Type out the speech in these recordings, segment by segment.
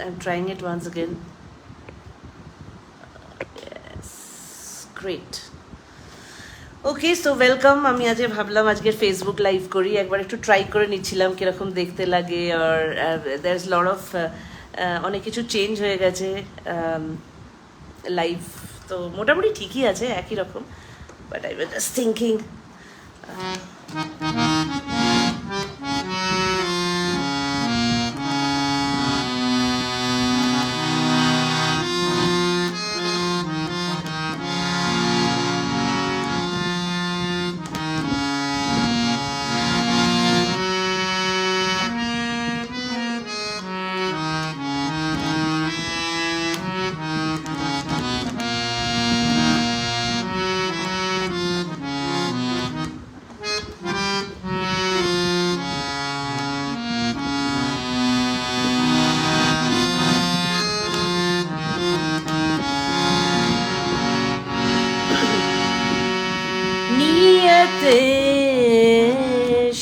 I'm trying it once again. Yes, great. Okay, so welcome. আমি আজ ভাবলাম আজকের ফেসবুক লাইভ করি, একবার একটু ট্রাই করে নিচ্ছিলাম কীরকম দেখতে লাগে। আর দ্যার ইজ লট অফ অনেক কিছু চেঞ্জ হয়ে গেছে লাইভ, তো মোটামুটি ঠিকই আছে, একই রকম। But I was just thinking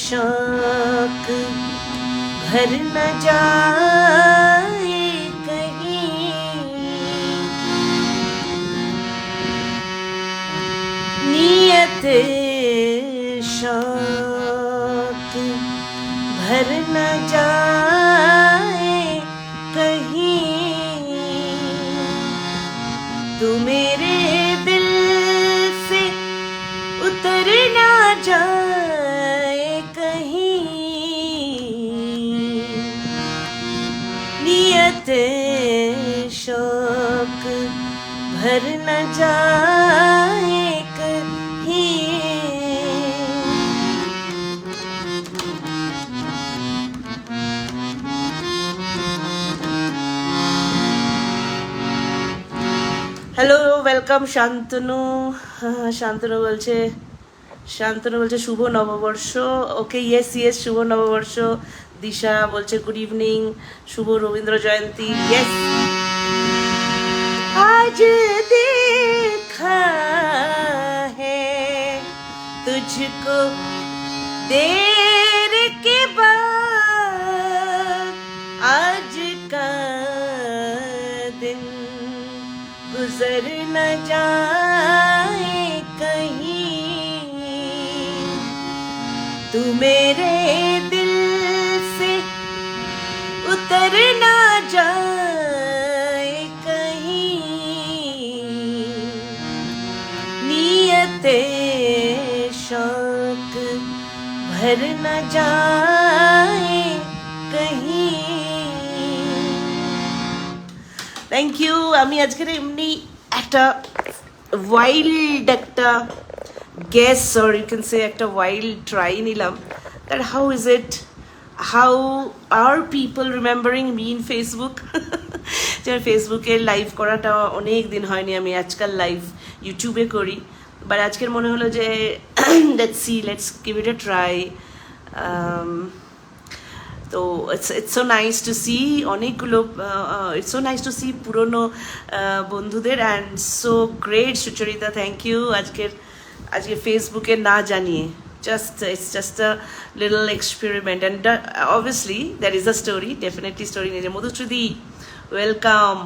शौक भर न जाए कहीं, नियत शौक भर न जाए कहीं, तू मेरे दिल से उतर ना जाए कहीं, नियत शौक भर न जाए कहीं। Hello, welcome Shantanu. শান্তনু বলছে শুভ নববর্ষ। ওকে, ইয়েস ইয়েস, শুভ নববর্ষ। দিশা বলছে গুড ইভিনিং, শুভ রবীন্দ্র জয়ন্তী। ইয়েস, আজ দেখা হ্যাঁ তুঝকো देर के बाद, आज का दिन गुजर न जाए कहीं, तू मेरे दिल से उतर ना जाए कहीं, नियते शौक भर न जाए कहीं। Thank you. আমি আজকের এমনি একটা ওয়াইল্ড একটা guess, or you can say একটা ওয়াইল্ড ট্রাই নিলাম, that how is it, how are people remembering me in Facebook. যে ফেসবুকে লাইভ করাটা অনেক দিন হয়নি, আমি আজকাল লাইভ ইউটিউবে করি, বাট আজকের মনে হলো যে let's give it a try. তো it's so nice to see অনেকগুলো, it's so nice to see পুরনো বন্ধুদের, and so great Sucharita, thank you আজকে ফেসবুকে না জানিয়ে। It's just a little experiment, and obviously there is a story, definitely story neje। Madhushruti, welcome.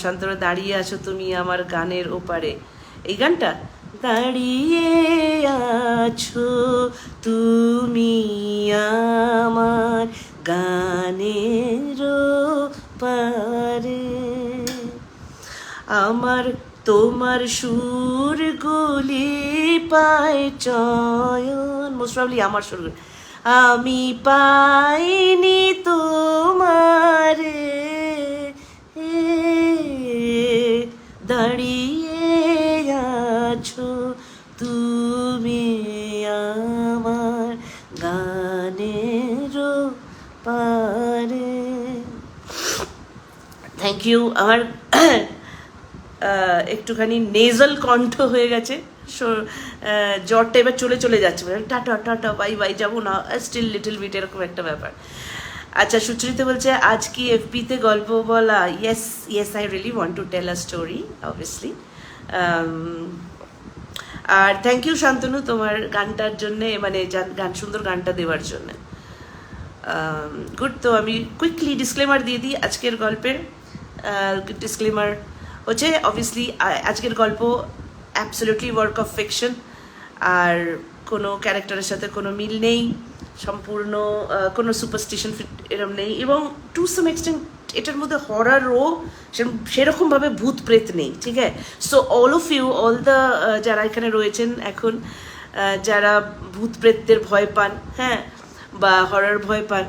Shantanu, দাঁড়িয়ে আছো তুমি আমার গানের ওপারে, এই গানটা। দাঁড়িয়ে আছো তুমি আমার গানের ওপারে, আমার তোমার সুর গুলি পায় চয়ন, মোস্ট প্রবলি আমার সুর, আমি পাইনি তোমার, দাঁড়িয়ে আছো তুমি আমার গানের পারে। Thank you. আমার একটুখানি নেজাল কণ্ঠ হয়ে গেছে, জ্বরটা এবার চলে যাচ্ছে, টাটা বাই বাই, যাবো না, স্টিল লিটল বিট, এরকম একটা ব্যাপার। আচ্ছা, সুচরিতা বলছে আজ কি এফবিতে গল্প বলা? Yes, I really want to tell a story, obviously. আর থ্যাংক ইউ শান্তনু তোমার গানটার জন্যে, মানে গান, সুন্দর গানটা দেওয়ার জন্য। গুড। তো আমি কুইকলি ডিসক্লেমার দিয়ে দিই আজকের গল্পের। ডিসক্লেমার হচ্ছে অবভিয়াসলি আজকের গল্প অ্যাবসলিউটলি ওয়ার্ক অফ ফিকশন, আর কোনো ক্যারেক্টারের সাথে কোনো মিল নেই, সম্পূর্ণ কোনো সুপারস্টিশন এরম নেই, এবং টু সাম এক্সটেন্ট এটার মধ্যে হরারও সেরকমভাবে ভূত প্রেত নেই, ঠিক আছে? So all of you, all the যারা এখানে রয়েছেন এখন, যারা ভূত প্রেতদের ভয় পান, হ্যাঁ, বা হরার ভয় পান,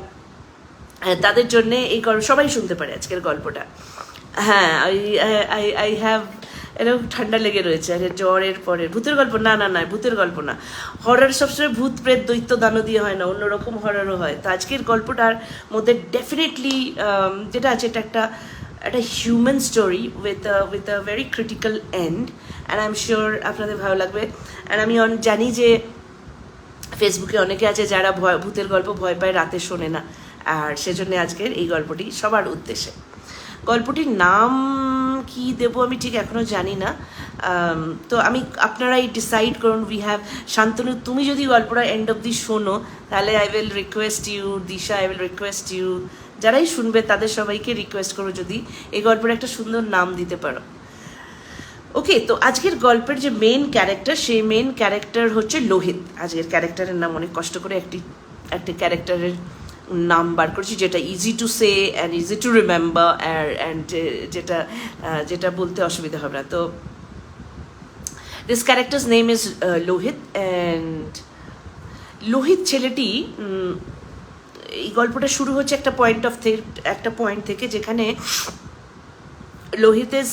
তাদের জন্যে এই গল্প সবাই শুনতে পারে আজকের গল্পটা। হ্যাঁ, আই হ্যাভ, এরকম ঠান্ডা লেগে রয়েছে, আরে জ্বরের পরে ভূতের গল্প, না না না, ভূতের গল্প না। হরর সবসময় ভূত প্রেত দৈত্য দানব দিয়ে হয় না, অন্যরকম হররও হয়। তো আজকের গল্পটার মধ্যে ডেফিনেটলি যেটা আছে, এটা একটা human story with a very critical end, and I am sure আপনাদের ভালো লাগবে। অ্যান্ড আমি জানি যে ফেসবুকে অনেকে আছে যারা ভূতের গল্প ভয় পায়, রাতে শোনে না, আর সেজন্য আজকের এই গল্পটি সবার উদ্দেশ্যে। গল্পটির নাম কি দেবো আমি ঠিক এখনও জানি না, তো আপনারাই ডিসাইড করুন। উই হ্যাভ শান্তনু, তুমি যদি গল্পটা এন্ড অব দি শোনো, তাহলে I will request you, Disha, I will request you, যারাই শুনবে তাদের সবাইকে রিকোয়েস্ট করো যদি এই গল্পের একটা সুন্দর নাম দিতে পারো। ওকে, তো আজকের গল্পের যে মেন ক্যারেক্টার, সেই মেন ক্যারেক্টার হচ্ছে লোহিত। আজকের ক্যারেক্টারের নাম অনেক কষ্ট করে একটি ক্যারেক্টারের নাম বার করেছি, যেটা easy to say and easy to remember, and যেটা বলতে অসুবিধা হবে না। তো this characters name is Lohit, and Lohit ছেলেটি, এই গল্পটা শুরু হচ্ছে একটা পয়েন্ট থেকে, যেখানে লোহিত ইজ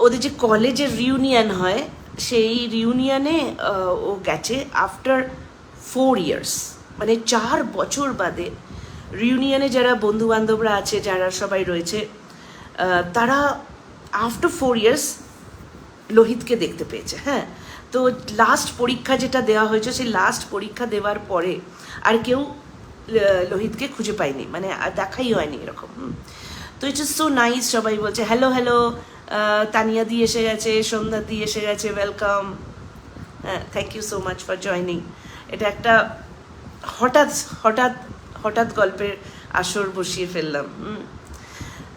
ওদের যে কলেজের রিউনিয়ন হয়, সেই রিউনিয়নে ও গেছে আফটার 4 years, মানে 4 বছর বাদে রিউনিয়নে যারা বন্ধু বান্ধবরা আছে, যারা সবাই রয়েছে, তারা আফটার 4 years লোহিতকে দেখতে পেয়েছে। হ্যাঁ, তো লাস্ট পরীক্ষা যেটা দেওয়া হয়েছে, সেই লাস্ট পরীক্ষা দেওয়ার পরে আর কেউ লোহিতকে খুঁজে পায়নি, মানে আর দেখাই হয়নি এরকম। তো ইট ইজ সো নাইস, সবাই বলছে হ্যালো হ্যালো, তানিয়া দি এসে গেছে, সন্ধ্যা দি এসে গেছে, ওয়েলকাম, হ্যাঁ, thank you so much for joining. এটা একটা হঠাৎ গল্পের আসর বসিয়ে ফেললাম।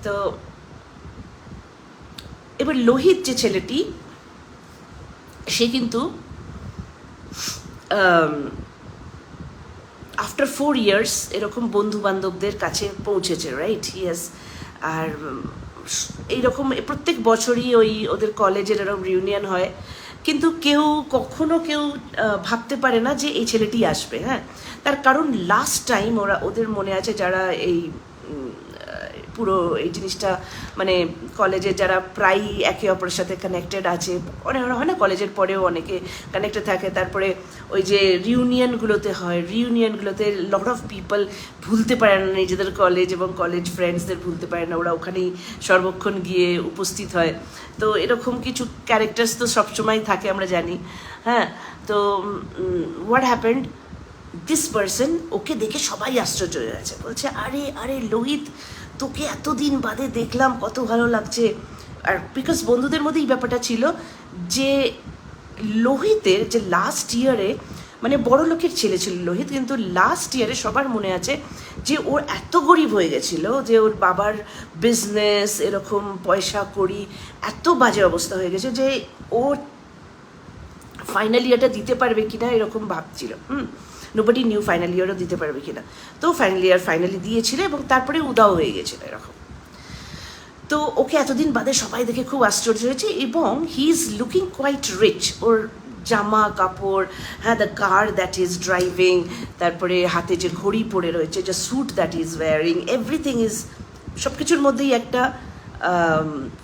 তো এবার লোহিত যে ছেলেটি, সে কিন্তু আফটার 4 years এরকম বন্ধু বান্ধবদের কাছে পৌঁছেছে, রাইট? ইয়েস। আর এইরকম প্রত্যেক বছরই ওদের কলেজের এরকম রিউনিয়ন হয়, কিন্তু কখনো কেউ ভাবতে পারে না যে এই ছেলেটি আসবে। হ্যাঁ, তার কারণ লাস্ট টাইম ওদের মনে আছে, যারা এই পুরো এই জিনিসটা, মানে কলেজে যারা প্রায় একে অপরের সাথে কানেক্টেড আছে, অনেক হয় না, কলেজের পরেও অনেকে কানেক্টেড থাকে, তারপরে ওই যে রিউনিয়নগুলোতে লট অফ পিপল ভুলতে পারে না নিজেদের কলেজ এবং কলেজ ফ্রেন্ডসদের ভুলতে পারে না, ওরা ওখানেই সর্বক্ষণ গিয়ে উপস্থিত হয়। তো এরকম কিছু ক্যারেক্টার্স তো সবসময় থাকে, আমরা জানি। হ্যাঁ, তো হোয়াট হ্যাপেন্ড, দিস পার্সন, ওকে দেখে সবাই আশ্চর্য হয়ে গেছে, বলছে আরে লোহিত, তোকে এতদিন বাদে দেখলাম, কত ভালো লাগছে। আর বিকজ বন্ধুদের মধ্যেই ব্যাপারটা ছিল যে লোহিতের যে লাস্ট ইয়ারে, মানে বড় লোকের ছেলে ছিল লোহিত, কিন্তু লাস্ট ইয়ারে সবার মনে আছে যে ওর এত গরিব হয়ে গেছিলো, যে ওর বাবার বিজনেস এরকম পয়সা কড়ি এত বাজে অবস্থা হয়ে গেছে যে ও ফাইনাল ইয়ারটা দিতে পারবে কিনা এরকম ভাবছিল। নোবডি নিউ ফাইনাল ইয়ারও দিতে পারবে কিনা। তো ফাইনাল ইয়ার ফাইনালি দিয়েছিল, এবং তারপরে উদাও হয়ে গেছিল এরকম। তো ওকে এতদিন বাদে সবাই দেখে খুব আশ্চর্য হয়েছে, এবং he is looking quite rich. ওর জামা কাপড়, হ্যাঁ, the car that is driving, তারপরে হাতে যে ঘড়ি পরে রয়েছে, যে suit that is wearing, everything is, সব কিছুর মধ্যেই একটা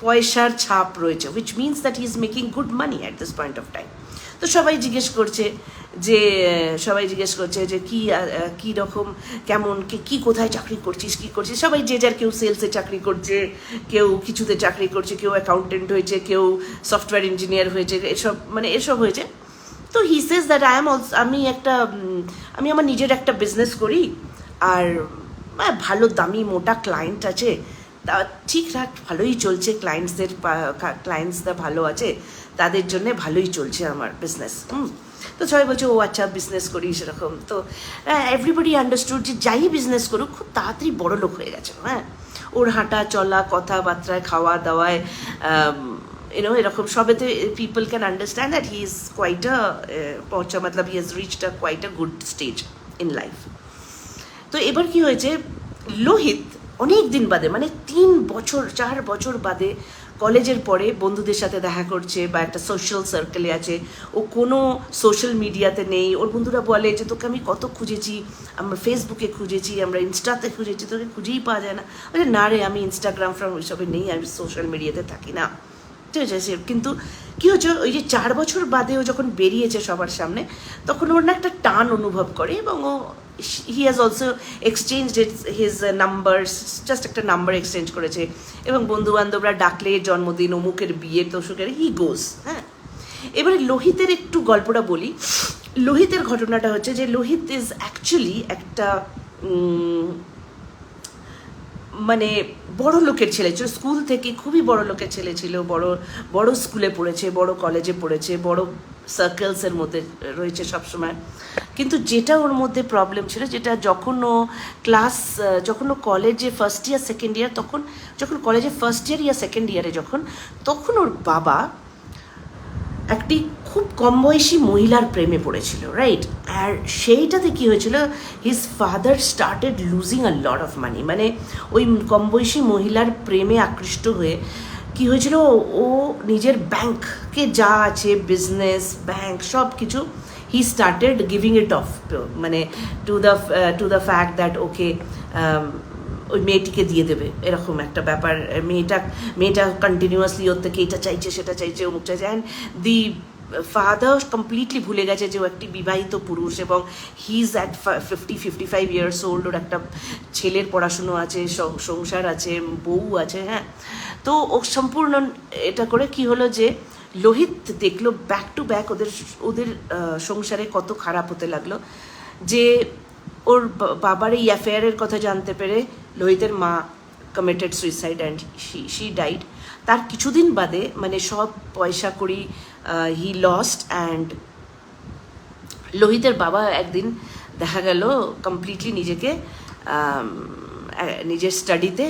পয়সার ছাপ রয়েছে, which means that he is making good money at this point of time. তো সবাই জিজ্ঞেস করছে যে কি রকম, কেমন, কি কোথায় চাকরি করছিস, কি করছিস। সবাই যে যার, কেউ সেলসে চাকরি করছে, কেউ কিছুতে চাকরি করছে, কেউ অ্যাকাউন্টেন্ট হয়েছে, কেউ সফটওয়্যার ইঞ্জিনিয়ার হয়েছে, এসব হয়েছে। তো হি সেজ দ্যাট আমি আমার নিজের একটা বিজনেস করি, আর ভালো দামি মোটা ক্লায়েন্ট আছে, তা ঠিকঠাক ভালোই চলছে, ক্লায়েন্টসরা ভালো আছে, তাদের জন্যে ভালোই চলছে আমার বিজনেস। তো সবাই বলছে ও আচ্ছা বিজনেস করি সেরকম। তো এভরিবডি আন্ডারস্টুড যে যাই বিজনেস করুক খুব তাড়াতাড়ি বড় লোক হয়ে গেছে, হ্যাঁ, ওর হাঁটা চলা কথাবার্তায় খাওয়া দাওয়ায় এরকম সবেতে people can understand that he is quite পৌঁছা মতলব he has reached quite a good stage in life. তো এবার কি হয়েছে, লোহিত অনেক দিন বাদে মানে 4 বছর বাদে কলেজের পরে বন্ধুদের সাথে দেখা করছে বা একটা সোশ্যাল সার্কেলে আছে, ও কোনো সোশ্যাল মিডিয়াতে নেই। ওর বন্ধুরা বলে যে তোকে আমি কত খুঁজেছি, আমরা ফেসবুকে খুঁজেছি, আমরা ইনস্টাতে খুঁজেছি, তোকে খুঁজেই পাওয়া যায় না। বলে না রে, আমি ইনস্টাগ্রাম ফ্রাম ওইসবে নেই, আমি সোশ্যাল মিডিয়াতে থাকি না, ঠিক আছে। কিন্তু কী হচ্ছে, ওই যে 4 বছর বাদে ও যখন বেরিয়েছে সবার সামনে, তখন ওর না একটা টান অনুভব করে এবং ও he has also exchanged his numbers, just একটা নাম্বার এক্সচেঞ্জ করেছে এবং বন্ধুবান্ধবরা ডাকলে জন্মদিন অমুকের বিয়ে তসুকের হি গোস, হ্যাঁ। এবারে লোহিতের একটু গল্পটা বলি। লোহিতের ঘটনাটা হচ্ছে যে লোহিত ইজ অ্যাকচুয়ালি একটা মানে বড় লোকের ছেলে ছিল, স্কুল থেকে খুবই বড় লোকের ছেলে ছিল, বড় স্কুলে পড়েছে, বড় কলেজে পড়েছে, বড় সার্কেলসের মধ্যে রয়েছে সবসময়। কিন্তু যেটা ওর মধ্যে প্রবলেম ছিল, যেটা যখন ও কলেজে ফার্স্ট ইয়ার সেকেন্ড ইয়ার, যখন কলেজে ফার্স্ট ইয়ার ইয়া সেকেন্ড ইয়ারে তখন ওর বাবা একটি খুব কম বয়সী মহিলার প্রেমে পড়েছিল, রাইট। আর সেইটাতে কী হয়েছিল, his father started losing a lot of money, মানে ওই কম বয়সী মহিলার প্রেমে আকৃষ্ট হয়ে কী হয়েছিল, ও নিজের ব্যাংকে যা আছে বিজনেস ব্যাংক সব কিছু he started giving it off, মানে টু দ্য ফ্যাক্ট দ্যাট ওকে ওই মেয়েটিকে দিয়ে দেবে, এরকম একটা ব্যাপার। মেয়েটা কন্টিনিউয়াসলি ওর থেকে এটা চাইছে সেটা চাইছে অমুক চাইছে, অ্যান্ড দি ফাদার কমপ্লিটলি ভুলে গেছে যে ও একটি বিবাহিত পুরুষ এবং he is at 55 years old, ওর একটা ছেলের পড়াশুনো আছে, সংসার আছে, বউ আছে, হ্যাঁ। তো ও সম্পূর্ণ এটা করে কি হলো যে লোহিত দেখলো ব্যাক টু ব্যাক ওদের সংসারে কত খারাপ হতে লাগলো, যে ওর বাবার এই অ্যাফেয়ারের কথা জানতে পেরে লোহিতের মা committed suicide and she died. তার কিছুদিন বাদে মানে সব পয়সা করি হি লস্ট, অ্যান্ড লোহিতের বাবা একদিন দেখা গেল কমপ্লিটলি নিজের স্টাডিতে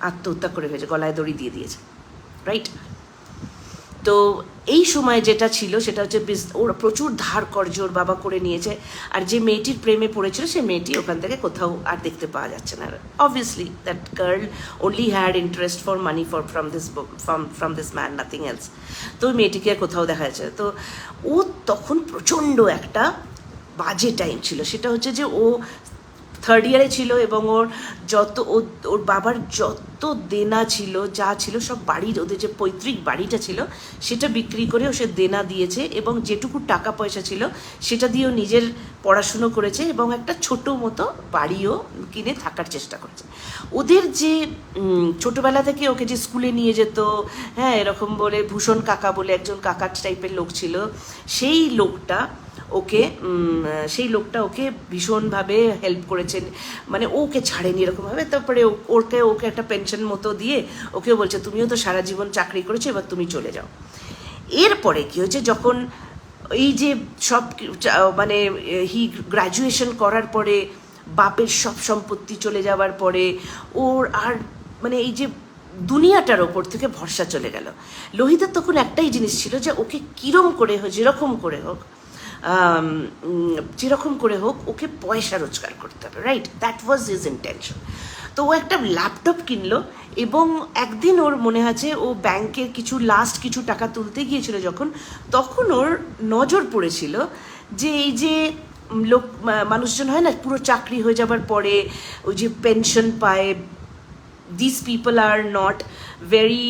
আত্মহত্যা করে ফেলেছে, গলায় দড়ি দিয়ে দিয়েছে, রাইট। তো এই সময় যেটা ছিল সেটা হচ্ছে ওরা প্রচুর ধার কর্জ ওর বাবা করে নিয়েছে, আর যে মেয়েটির প্রেমে পড়েছিল সে মেয়েটি ওখান থেকে কোথাও আর দেখতে পাওয়া যাচ্ছে না। Obviously that girl only had interest for money from this man, nothing else. তো ওই মেয়েটিকে আর কোথাও দেখা যাচ্ছে। তো ও তখন প্রচণ্ড একটা বাজে টাইম ছিল, সেটা হচ্ছে যে ও থার্ড ইয়ারে ছিল এবং ওর বাবার যত দেনা ছিল যা ছিল সব ওদের যে পৈতৃক বাড়িটা ছিল সেটা বিক্রি করে ও সে দেনা দিয়েছে, এবং যেটুকু টাকা পয়সা ছিল সেটা দিয়েও নিজের পড়াশুনো করেছে এবং একটা ছোট মতো বাড়িও কিনে থাকার চেষ্টা করেছে। ওদের যে ছোটোবেলা থেকে ওকে যে স্কুলে নিয়ে যেত, হ্যাঁ, এরকম বলে ভূষণ কাকা বলে একজন কাকা টাইপের লোক ছিল, সেই লোকটা ওকে ভীষণভাবে হেল্প করেছেন, মানে ওকে ছাড়েনি এরকমভাবে। তারপরে ওকে একটা পেনশন মতো দিয়ে ওকেও বলছে তুমিও তো সারা জীবন চাকরি করেছো, এবার তুমি চলে যাও। এরপরে কি হয়েছে, যখন এই যে সব মানে হি গ্র্যাজুয়েশন করার পরে বাপের সব সম্পত্তি চলে যাওয়ার পরে ওর আর মানে এই যে দুনিয়াটার ওপর থেকে ভরসা চলে গেল। লোহিতের তখন একটাই জিনিস ছিল যে ওকে যেরকম করে হোক ওকে পয়সা রোজগার করতে হবে, right, that was his intention. তো ও একটা ল্যাপটপ কিনলো এবং একদিন ওর মনে আছে ও ব্যাংকের কিছু টাকা তুলতে গিয়েছিল তখন ওর নজর পড়েছিল যে এই যে মানুষজন হয় না পুরো চাকরি হয়ে যাবার পরে ওই যে পেনশন পায়, these people are not very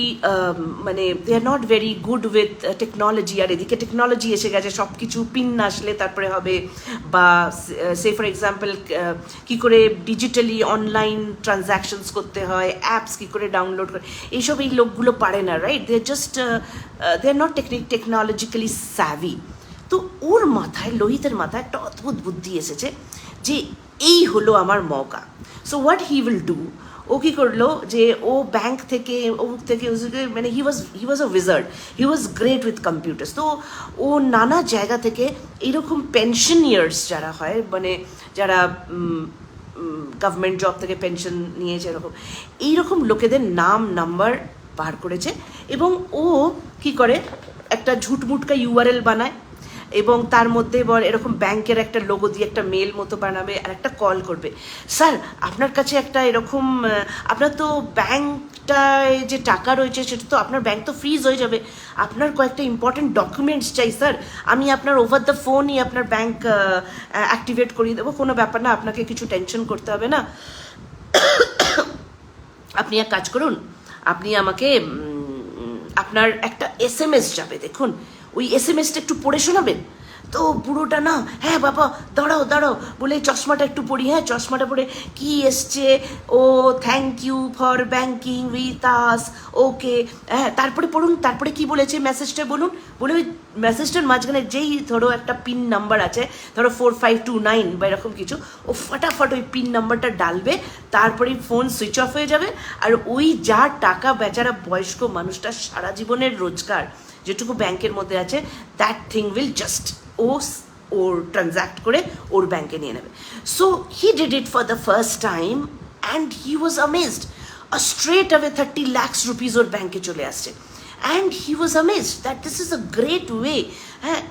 they are not very good with technology, আর এদিকে টেকনোলজি এসে গেছে, সব কিছু পিন আসলে তারপরে হবে, বা সে ফর এক্সাম্পল কী করে ডিজিটালি অনলাইন ট্রানজ্যাকশনস করতে হয়, অ্যাপস কী করে ডাউনলোড করে, এইসব এই লোকগুলো পারে না, right, they are not technologically savvy. তো ওর মাথায়, লোহিতের মাথায় একটা অদ্ভুত বুদ্ধি এসেছে যে এই হলো আমার মৌকা। So what he will do, ও কী করলো যে ও ব্যাংক থেকে অমুক থেকে মানে he was a wizard, he was great with computers. তো ও নানা জায়গা থেকে এইরকম পেনশনিয়ার্স যারা হয়, মানে যারা গভর্নমেন্ট জব থেকে পেনশন নিয়েছে, এরকম এইরকম লোকেদের নাম নাম্বার বার করেছে, এবং ও কি করে একটা ঝুটমুটকা ইউআরএল বানায়, এবং তার মধ্যে এরকম ব্যাংকের একটা লোগো দিয়ে একটা মেল মতো বানাবে, আর একটা কল করবে, স্যার আপনার কাছে একটা এরকম, আপনার তো ব্যাংকটায় যে টাকা রয়েছে সেটা তো আপনার ব্যাংক তো ফ্রিজ হয়ে যাবে, আপনার কয়েকটা ইম্পর্টেন্ট ডকুমেন্টস চাই স্যার, আমি আপনার ওভার দ্য ফোনই আপনার ব্যাংক অ্যাক্টিভেট করিয়ে দেবো, কোনো ব্যাপার না, আপনাকে কিছু টেনশন করতে হবে না, আপনি এক কাজ করুন, আপনি আমাকে আপনার একটা SMS যাবে, দেখুন ওই SMS-টা একটু পড়ে শোনাবেন। তো বুড়োটা না, হ্যাঁ বাবা দাঁড়াও বলে চশমাটা একটু পড়ি, হ্যাঁ চশমাটা পড়ে কি এসছে, ও thank you for banking with us, okay, হ্যাঁ তারপরে পড়ুন, তারপরে কি বলেছে মেসেজটা বলুন, বলে ওই মেসেজটার মাঝখানে যেই ধরো একটা পিন নাম্বার আছে, ধরো 4529 বা এরকম কিছু, ও ফটাফট ওই পিন নাম্বারটা ডালবে, তারপরে ফোন সুইচ অফ হয়ে যাবে, আর ওই যা টাকা বেচারা বয়স্ক মানুষটা সারা জীবনের রোজগার যেটুকু ব্যাংকের মধ্যে আছে, দ্যাট থিং উইল জাস্ট ওর ট্রানজ্যাক্ট করে ওর ব্যাংকে নিয়ে নেবে। So he did it for the first time and he was amazed, straight away 30 lakh rupees ওর ব্যাংকে চলে আসছে, and he was amazed that this is a great way. হ্যাঁ,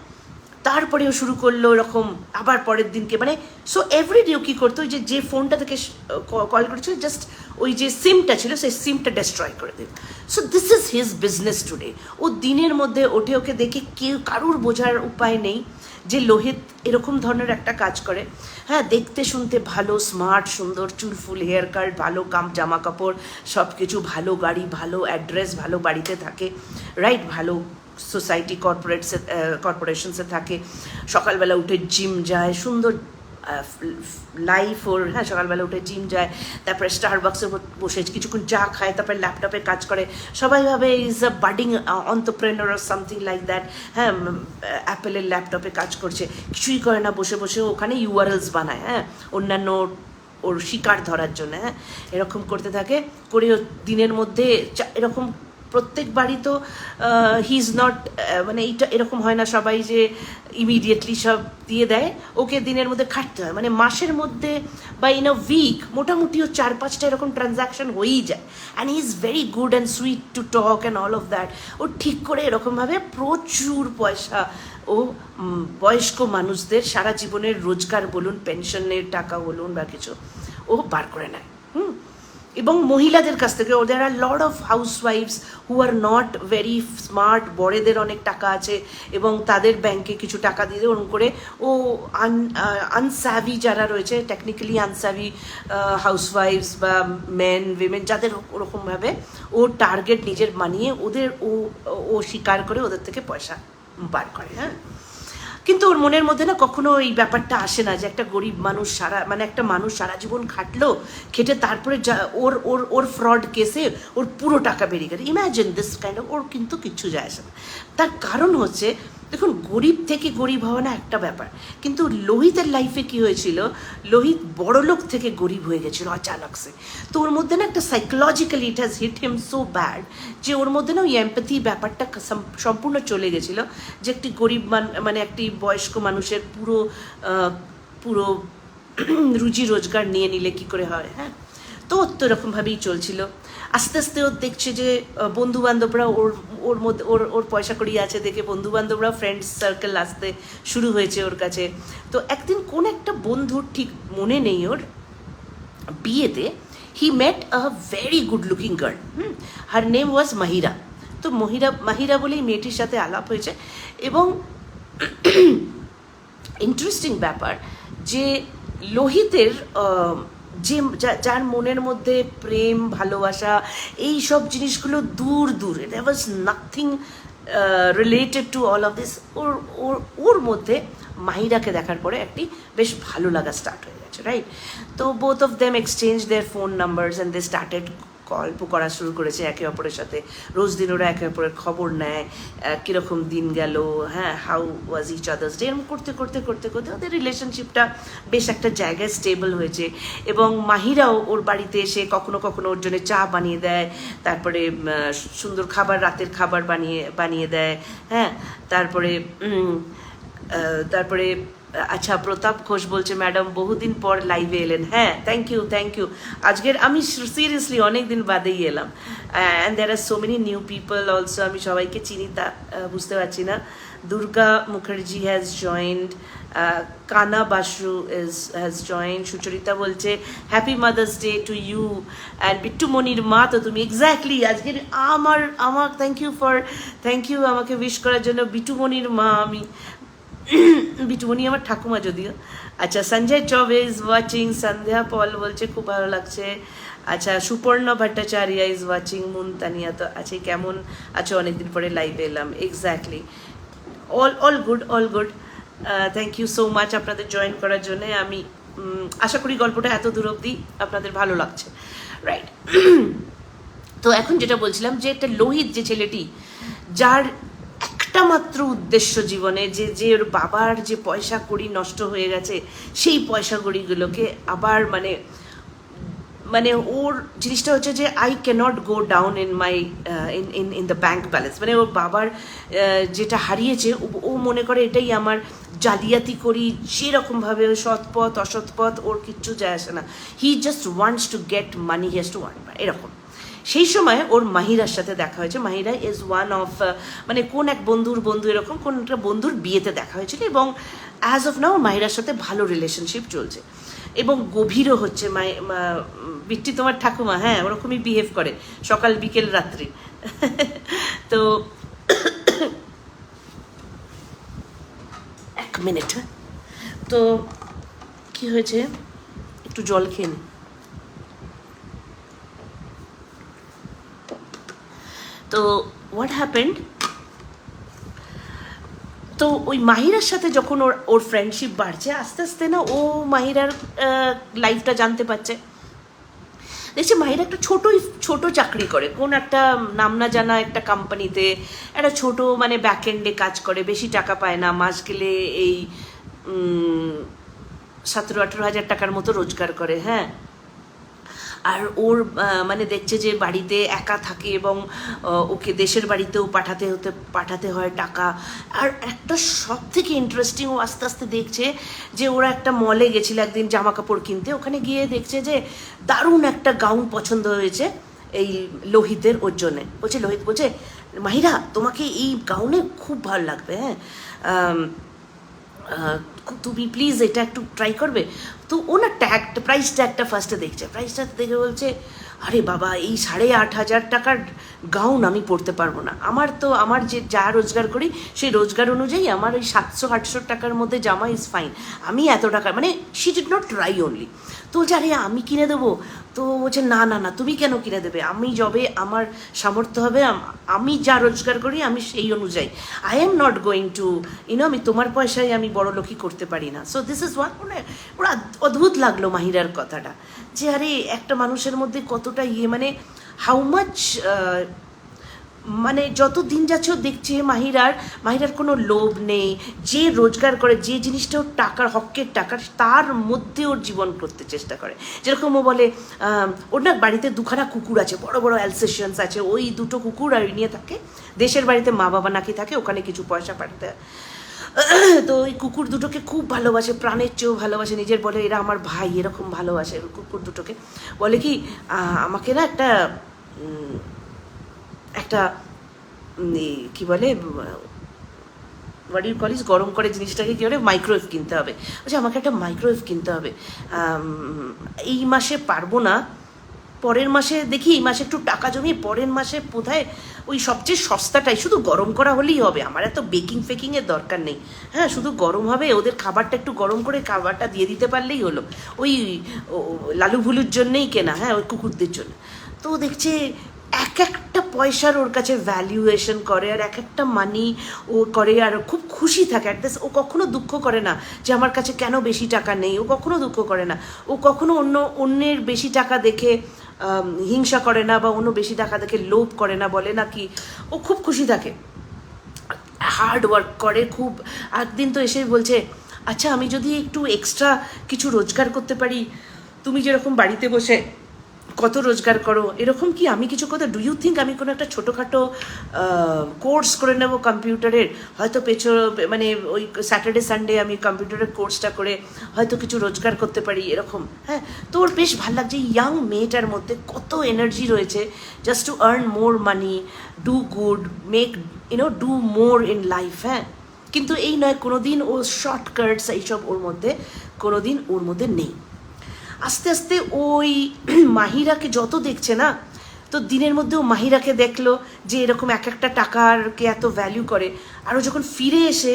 তারপরেও শুরু করলো এরকম, আবার পরের দিনকে মানে, সো এভরিডে ও কী করতো, ওই যে ফোনটা থেকে কল করেছিল, জাস্ট ওই যে সিমটা ছিল সেই সিমটা ডেস্ট্রয় করে দেবে। So this is his business today. ও দিনের মধ্যে ওঠে, ওকে দেখে কেউ কারুর বোঝার উপায় নেই যে লোহিত এরকম ধরনের একটা কাজ করে। হ্যাঁ, দেখতে শুনতে ভালো, স্মার্ট, সুন্দর, চুলফুল, হেয়ার কাট, ভালো জামা কাপড়, সব কিছু ভালো, গাড়ি ভালো, অ্যাড্রেস ভালো, বাড়িতে থাকে, রাইট, ভালো সোসাইটি কর্পোরেশনসে থাকে, সকালবেলা উঠে জিম যায়, সুন্দর লাইফ ওর, হ্যাঁ সকালবেলা উঠে জিম যায়, তারপরে স্টারবাক্সে বসে কিছুক্ষণ চা খায়, তারপরে ল্যাপটপে কাজ করে, সবাই ভাবে is a budding entrepreneur or something like that. হ্যাঁ, অ্যাপেলের ল্যাপটপে কাজ করছে, কিছুই করে না, বসে বসে ওখানে ইউআরএলস বানায়, হ্যাঁ অন্যান্য ওর শিকার ধরার জন্য, হ্যাঁ এরকম করতে থাকে, করে দিনের মধ্যে এরকম প্রত্যেক বাড়ি তো হি ইজ নট, মানে এইটা এরকম হয় না সবাই যে ইমিডিয়েটলি সব দিয়ে দেয়, ওকে দিনের মধ্যে খাটতে হয়, মানে মাসের মধ্যে বা ইন আ উইক মোটামুটিও 4-5টা এরকম ট্রানজ্যাকশন হয়েই যায়, and he is very good and sweet to talk and all of that. ও ঠিক করে এরকমভাবে প্রচুর পয়সা ও বয়স্ক মানুষদের সারা জীবনের রোজগার বলুন, পেনশনের টাকা বলুন বা কিছু, ও বার করে নেয়। এবং মহিলাদের কাছ থেকে, ওদের আর লট অফ হাউসওয়াইফস who are not very smart, বড়েদের অনেক টাকা আছে এবং তাদের ব্যাংকে কিছু টাকা দিয়ে ওরকম করে ও আনস্যাভি যারা রয়েছে, টেকনিক্যালি আনস্যাভি হাউসওয়াইফস বা মেন উইমেন, যাদের ওরকমভাবে ও টার্গেট নিজের বানিয়ে ওদের ও স্বীকার করে ওদের থেকে পয়সা বার করে। হ্যাঁ, কিন্তু ওর মনের মধ্যে না কখনো এই ব্যাপারটা আসে না যে একটা গরিব মানুষ একটা মানুষ সারা জীবন খেটে তারপরে ওর ওর ওর ফ্রড কেসে ওর পুরো টাকা বেরিয়ে গেছে। ইম্যাজিন দিস কাইন্ড অফ, ওর কিন্তু কিচ্ছু যায় আসে না। তার কারণ হচ্ছে, দেখুন গরিব থেকে গরিব হওয়া না একটা ব্যাপার, কিন্তু লোহিতের লাইফে কি হয়েছিল, লোহিত বড়লোক থেকে গরিব হয়ে গেছিল অচানকসে। তো ওর মধ্যে না একটা psychologically it has hit him so bad, যে ওর মধ্যে না ওই এমপ্যাথি ব্যাপারটা সম্পূর্ণ চলে গেছিলো, যে একটি গরিব মানে একটি বয়স্ক মানুষের পুরো রুজি রোজগার নিয়ে নিলে কি করে হয়। হ্যাঁ, তো এরকমভাবেই চলছিল। আস্তে আস্তে ও দেখছে যে বন্ধুবান্ধবরা ওর মধ্যে ওর পয়সা কড়ি আছে দেখে বন্ধুবান্ধবরা, ফ্রেন্ডস সার্কেল আসতে শুরু হয়েছে ওর কাছে। তো একদিন কোন একটা বন্ধুর, ঠিক মনে নেই, ওর বিয়েতে he met a very good looking girl, her name was Mahira. তো মাহিরা বলেই মেয়েটির সাথে আলাপ হয়েছে, এবং ইন্টারেস্টিং ব্যাপার যে লোহিতের যে যার মনের মধ্যে প্রেম, ভালোবাসা, এই সব জিনিসগুলো দূর দূর, there was nothing related to all of this. ওর মধ্যে মাহিরাকে দেখার পরে একটি বেশ ভালো লাগা স্টার্ট হয়ে গেছে, রাইট? তো both of them exchange their phone numbers and they started গল্প করা শুরু করেছে একে অপরের সাথে, রোজ দিন ওরা একে অপরের খবর নেয়, কীরকম দিন গেল, হ্যাঁ, how was each others day, এরকম করতে করতে করতে করতে ওদের রিলেশনশিপটা বেশ একটা জায়গায় স্টেবল হয়েছে। এবং মাহিরাও ওর বাড়িতে এসে কখনো কখনো ওর জন্য চা বানিয়ে দেয়, তারপরে সুন্দর খাবার, রাতের খাবার বানিয়ে দেয়, হ্যাঁ। তারপরে তারপরে আচ্ছা, প্রতাপ ঘোষ বলছে ম্যাডাম বহুদিন পর লাইভে এলেন। হ্যাঁ, থ্যাংক ইউ। আজকের আমি সিরিয়াসলি অনেক দিন বাদেই এলাম, and there are so many new people also. আমি সবাইকে চিনি তা বুঝতে পারছি না। দুর্গা মুখার্জি হ্যাজ জয়েন্ড, কানা বাসু হ্যাজ জয়েন্ড, সুচরিতা বলছে happy mother's day to you, and Bittu মনির মা তো তুমি, এক্স্যাক্টলি আজকের আমার থ্যাংক ইউ আমাকে উইশ করার জন্য। বিট্টু মনির মা আমি, বিটুমনি আমার ঠাকুমা যদিও। আচ্ছা, সঞ্জয় চৌবে ইজ ওয়াচিং, সন্ধ্যা পল বলছে খুব ভালো লাগছে। আচ্ছা, সুপর্ণা ভট্টাচার্য ইজ ওয়াচিং, মুনতানিয়া তো আছে, কেমন আছো, অনেকদিন পরে লাইভে এলাম। Exactly, all good. Thank you so much আপনাদের জয়েন করার জন্য। আমি আশা করি গল্পটা এত দূর অবধি আপনাদের ভালো লাগছে, রাইট? তো এখন যেটা বলছিলাম যে একটা লোহিত যে ছেলেটি, যার একটা মাত্র উদ্দেশ্য জীবনে, যে ওর বাবার যে পয়সা কড়ি নষ্ট হয়ে গেছে, সেই পয়সা কড়িগুলোকে আবার মানে ওর জিনিসটা হচ্ছে যে I can't go down in my in the bank balance, মানে ওর বাবার যেটা হারিয়েছে ও মনে করে এটাই আমার, জালিয়াতি করি যেরকমভাবে সৎপথ অসৎপথ ওর কিচ্ছু যায় আসে না, he just wants to get money, he has to want এরকম। সেই সময় ওর মাহিরার সাথে দেখা হয়েছে। মাহিরা ইজ ওয়ান অফ, মানে কোন এক বন্ধু এরকম কোন একটা বন্ধুর বিয়েতে দেখা হয়েছিল, এবং অ্যাজ অফ নাও মাহিরার সাথে ভালো রিলেশনশিপ চলছে এবং গভীরও হচ্ছে। বিট্টি তোমার ঠাকুমা, হ্যাঁ, ওরকমই বিহেভ করে সকাল বিকেল রাত্রি। তো এক মিনিট, তো কি হয়েছে, একটু জল খেয়ে নি। তো হোয়াট হ্যাপেন্ড, তো ওই মাহিরার সাথে যখন ওর ফ্রেন্ডশিপ বাড়ছে, আস্তে আস্তে না ও মাহিরার লাইফটা জানতে পারছে। দেখছি মাহিরা একটা ছোট চাকরি করে, কোন একটা নাম না জানা একটা কোম্পানিতে, একটা ছোট মানে ব্যাকএন্ডে কাজ করে, বেশি টাকা পায় না, মাস গেলে এই 17-18 হাজার টাকার মতো রোজগার করে, হ্যাঁ। আর ওর মানে দেখছে যে বাড়িতে একা থাকে এবং ওকে দেশের বাড়িতেও পাঠাতে হয় টাকা। আর একটা সব থেকে ইন্টারেস্টিং, ও আস্তে আস্তে দেখছে যে ওরা একটা মলে গেছিল একদিন জামা কাপড় কিনতে, ওখানে গিয়ে দেখছে যে দারুণ একটা গাউন পছন্দ হয়েছে এই লোহিতের, ওর জন্যে। বলছে লোহিত বলছে মাহিরা তোমাকে এই গাউনে খুব ভালো লাগবে, হ্যাঁ, তুমি প্লিজ এটা একটু ট্রাই করবে। তো ও না প্রাইস ট্যাগটা ফার্স্টে দেখছে, প্রাইসটা দেখে বলছে আরে বাবা, এই 8,500 টাকার গাউন আমি পরতে পারবো না, আমার যে যা রোজগার করি সেই রোজগার অনুযায়ী আমার ওই 700-800 টাকার মধ্যে জামা ইজ ফাইন, আমি এত টাকা, মানে she did not try only. তো বলছে আরে আমি কিনে দেবো। তো বলছে না না না, তুমি কেন কিনে দেবে, আমি যবে আমার সামর্থ্য হবে, আমি যা রোজগার করি আমি সেই অনুযায়ী, I am not going to আমি তোমার পয়সায় আমি বড় লোকই করতে পারি না। সো দিস ইজ ওয়ান, মানে ওরা অদ্ভুত লাগলো মাহিরার কথাটা, যে আরে একটা মানুষের মধ্যে কতটা মানে হাউ মাচ, মানে যত দিন যাচ্ছে ও দেখছে মাহিরার কোনো লোভ নেই, যে রোজগার করে যে জিনিসটা ওর টাকার হকের টাকার, তার মধ্যে ওর জীবন করতে চেষ্টা করে। যেরকম ও বলে ওর না বাড়িতে 2খানা কুকুর আছে, বড় বড় অ্যালসেশিয়ানস আছে, ওই 2টো কুকুর আর নিয়ে থাকে, দেশের বাড়িতে মা বাবা নাকি থাকে, ওখানে কিছু পয়সা পাঠাতে। তো ওই কুকুর দুটোকে খুব ভালোবাসে, প্রাণের চেয়েও ভালোবাসে, নিজের বলে এরা আমার ভাই, এরকম ভালোবাসে কুকুর দুটোকে। বলে কি আমাকে না একটা কি বলে কলিস গরম করে জিনিসটাকে কী বলে, মাইক্রোওয়েভ কিনতে হবে। বলছে আমাকে একটা মাইক্রোওয়েভ কিনতে হবে, এই মাসে পারবো না, পরের মাসে দেখি, এই মাসে একটু টাকা জমিয়ে পরের মাসে বোধহয় ওই সবচেয়ে সস্তাটাই, শুধু গরম করা হলেই হবে, আমার এত বেকিংয়ের দরকার নেই, হ্যাঁ, শুধু গরম হবে, ওদের খাবারটা একটু গরম করে খাবারটা দিয়ে দিতে পারলেই হলো, ওই লালু ভুলুর জন্যেই কেনা, হ্যাঁ, ওই কুকুরদের জন্য। তো দেখছে 1 এক একটা পয়সার ওর কাছে ভ্যালুয়েশন করে, আর এক একটা মানি ও করে, আর খুব খুশি থাকে। অ্যাট দিস, ও কখনো দুঃখ করে না যে আমার কাছে কেন বেশি টাকা নেই, ও কখনো দুঃখ করে না, ও কখনো অন্যের বেশি টাকা দেখে হিংসা করে না, বা অন্য বেশি টাকা দেখে লোভ করে না, বলে না কি, ও খুব খুশি থাকে, হার্ড ওয়ার্ক করে খুব। একদিন তো এসে বলছে, আচ্ছা আমি যদি একটু এক্সট্রা কিছু রোজগার করতে পারি, তুমি যেরকম বাড়িতে বসে কত রোজগার করো, এরকম কি আমি কিছু করতে, ডু ইউ থিঙ্ক আমি কোনো একটা ছোটোখাটো কোর্স করে নেব কম্পিউটারের, হয়তো মানে ওই স্যাটারডে সানডে আমি কম্পিউটারের কোর্সটা করে হয়তো কিছু রোজগার করতে পারি, এরকম। হ্যাঁ, তো ওর বেশ ভালো লাগছে, ইয়াং মেয়েটার মধ্যে কত এনার্জি রয়েছে, just to earn more money, do good, make do more in life. হ্যাঁ, কিন্তু এই নয় কোনোদিন ও শর্টকাটস এইসব ওর মধ্যে কোনোদিন ওর মধ্যে নেই। আস্তে আস্তে ওই মাহিরাকে যত দেখছে না, তো দিনের মধ্যেও মাহিরাকে দেখলো যে এরকম এক একটা টাকারকে এত ভ্যালু করে, আরও যখন ফিরে এসে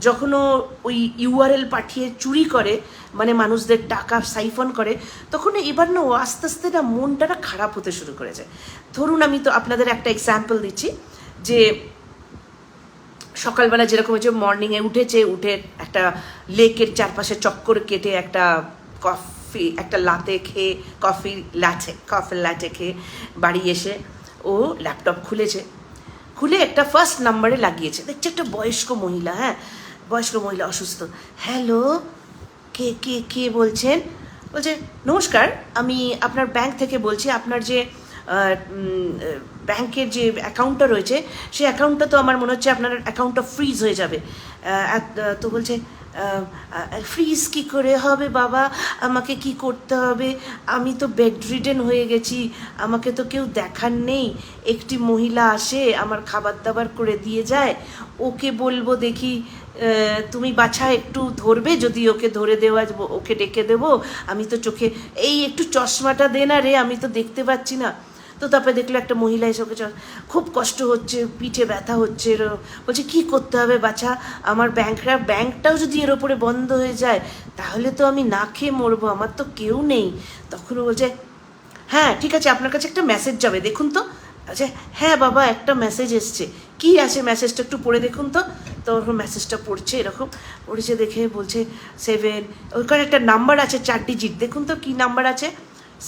যখন ও ওই ইউআরএল পাঠিয়ে চুরি করে, মানে মানুষদের টাকা সাইফন করে, তখন এবার না ও আস্তে আস্তে না মনটা না খারাপ হতে শুরু করেছে। ধরুন আমি তো আপনাদের একটা এক্সাম্পল দিচ্ছি, যে সকালবেলা যেরকম হচ্ছে মর্নিংয়ে উঠে একটা লেকের চারপাশে চক্কর কেটে একটা একটা লাতে খেয়ে কফি ল্যাটে খেয়ে বাড়ি এসে ও ল্যাপটপ খুলে একটা ফার্স্ট নাম্বারে লাগিয়েছে, দেখছে একটা বয়স্ক মহিলা। হ্যাঁ, বয়স্ক মহিলা অসুস্থ। হ্যালো, কে কে কে বলছেন? বলছে, নমস্কার, আমি আপনার ব্যাংক থেকে বলছি, আপনার যে ব্যাংকের যে অ্যাকাউন্টটা রয়েছে, সেই অ্যাকাউন্টটা তো আমার মনে হচ্ছে আপনার অ্যাকাউন্টটা ফ্রিজ হয়ে যাবে। তো বলছে, ফ্রিজ কী করে হবে বাবা, আমাকে কি করতে হবে, আমি তো বেডরিডেন হয়ে গেছি, আমাকে তো কেউ দেখার নেই, একটি মহিলা আসে আমার খাবার দাবার করে দিয়ে যায়, ওকে বলবো দেখি তুমি বাছা একটু ধরবে, যদি ওকে ধরে দেওয়া ওকে ডেকে দেবো, আমি তো চোখে এই একটু চশমাটা দে না রে, আমি তো দেখতে পাচ্ছি না। তো তারপরে দেখলো একটা মহিলা এসে ওকে খুব কষ্ট হচ্ছে, পিঠে ব্যথা হচ্ছে, বলছে কী করতে হবে বাছা, আমার ব্যাংকটাও যদি এর ওপরে বন্ধ হয়ে যায় তাহলে তো আমি না খেয়ে মরবো, আমার তো কেউ নেই। তখন বলছে, হ্যাঁ ঠিক আছে, আপনার কাছে একটা মেসেজ যাবে, দেখুন তো। আচ্ছা, হ্যাঁ বাবা, একটা মেসেজ এসছে, কি আছে মেসেজটা একটু পড়ে দেখুন তো। তো মেসেজটা পড়ছে, এরকম পড়েছে, দেখে বলছে 7, ওইখানে একটা নাম্বার আছে 4 ডিজিট, দেখুন তো কি নাম্বার আছে,